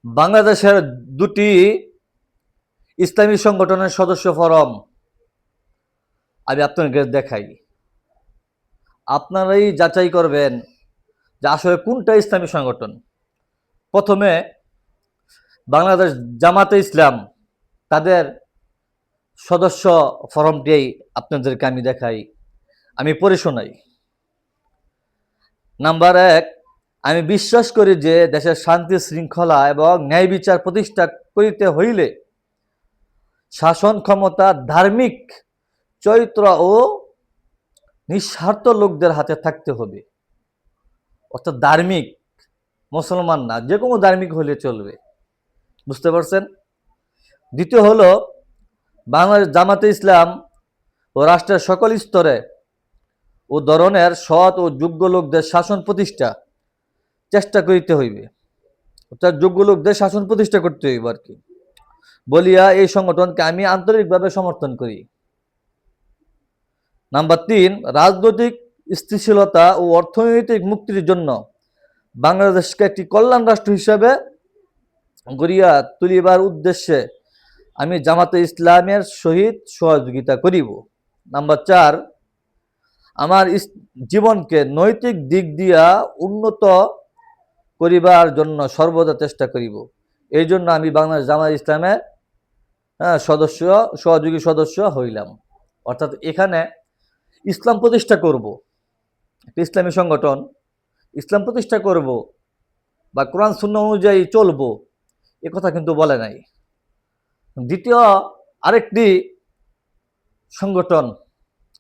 বাংলাদেশের দুটি ইসলামী সংগঠনের সদস্য ফরম আমি আপনাকে দেখাই। আপনারাই যাচাই করবেন যে আসলে কোনটা ইসলামী সংগঠন। প্রথমে বাংলাদেশ জামাতে ইসলাম, তাদের সদস্য ফরমটি আপনাদেরকে আমি দেখাই, আমি পড়ে শোনাই। নাম্বার ১, আমি বিশ্বাস করি যে দেশের শান্তি শৃঙ্খলা এবং ন্যায় বিচার প্রতিষ্ঠা করিতে হইলে শাসন ক্ষমতা ধার্মিক চরিত্র ও নিঃস্বার্থ লোকদের হাতে থাকতে হবে। অর্থাৎ ধার্মিক, মুসলমান না, যে কোনো ধার্মিক হলে চলবে। বুঝতে পারছেন? দ্বিতীয় হলো, বাংলাদেশ জামাতে ইসলাম ও রাষ্ট্রের সকল স্তরে ও ধরনের সৎ ও যোগ্য লোকদের শাসন প্রতিষ্ঠা চেষ্টা করিতে হইবে। অর্থাৎ যোগ্য লোকদের শাসন প্রতিষ্ঠা করতে হইবে আর কি বলিয়া এই সংগঠনকে আমি আন্তরিকভাবে সমর্থন করি। নাম্বার ৩, রাজনৈতিক স্থিতিশীলতা ও অর্থনৈতিক মুক্তির জন্য বাংলাদেশকে একটি কল্যাণ রাষ্ট্র হিসাবে গড়িয়া তুলিবার উদ্দেশ্যে আমি জামাতে ইসলামের সহিত সহযোগিতা করিব। নাম্বার ৪, আমার জীবনকে নৈতিক দিক দিয়া উন্নত করিবার জন্য সর্বদা চেষ্টা করিব। এই জন্য আমি বাংলাদেশ জামাত ইসলামের সহযোগী সদস্য হইলাম। অর্থাৎ এখানে ইসলাম প্রতিষ্ঠা করব, একটা ইসলামী সংগঠন, ইসলাম প্রতিষ্ঠা করব বা কোরআন সুন্নাহ অনুযায়ী চলব, এ কথা কিন্তু বলে নাই। দ্বিতীয় আরেকটি সংগঠন,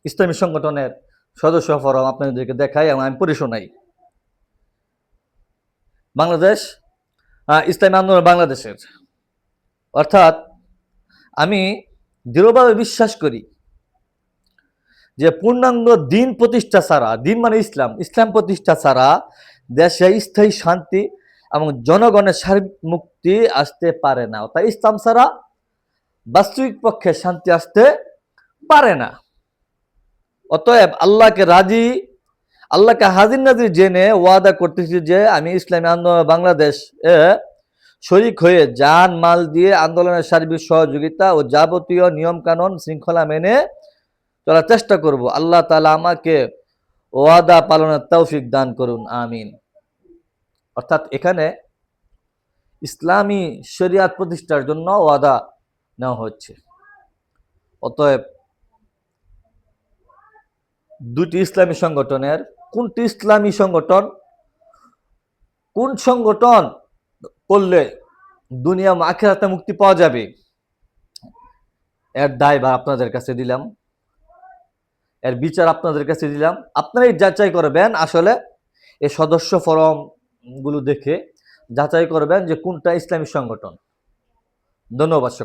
ইসলামী সংগঠনের সদস্য ফরম আপনাদেরকে দেখাই এবং আমি পড়ে শোনাই। বাংলাদেশ ইসলামী আন্দোলন বাংলাদেশের, অর্থাৎ আমি দৃঢ়ভাবে বিশ্বাস করি যে পূর্ণাঙ্গ দিন প্রতিষ্ঠা ছাড়া, দিন মানে ইসলাম, ইসলাম প্রতিষ্ঠা ছাড়া দেশে স্থায়ী শান্তি এবং জনগণের সার্বিক মুক্তি আসতে পারে না। অর্থাৎ ইসলাম ছাড়া বাস্তবিক পক্ষে শান্তি আসতে পারে না। অতএব আল্লাহকে হাজির নাজির জেনে ওয়াদা করতেছি যে আমি ইসলামী আন্দোলন বাংলাদেশ শরিক হয়ে জান মাল দিয়ে আন্দোলনের সার্বিক সহযোগিতা ও যাবতীয় নিয়ম কানুন শৃঙ্খলা মেনে চলার চেষ্টা করব। আল্লাহ তাআলা আমাকে ওয়াদা পালনের তৌফিক দান করুন, আমিন। অর্থাৎ এখানে ইসলামী শরিয়াত প্রতিষ্ঠার জন্য ওয়াদা নেওয়া হচ্ছে। অতএব দুটি ইসলামী সংগঠনের কোনটি ইসলামী সংগঠন, কোন সংগঠন করলে দুনিয়া আখিরাতে মুক্তি পাওয়া যাবে, এর দায়ভার আপনাদের কাছে দিলাম, এর বিচার আপনাদের কাছে দিলাম। আপনারাই যাচাই করবেন, আসলে এই সদস্য ফরম গুলো দেখে যাচাই করবেন যে কোনটা ইসলামী সংগঠন। ধন্যবাদ।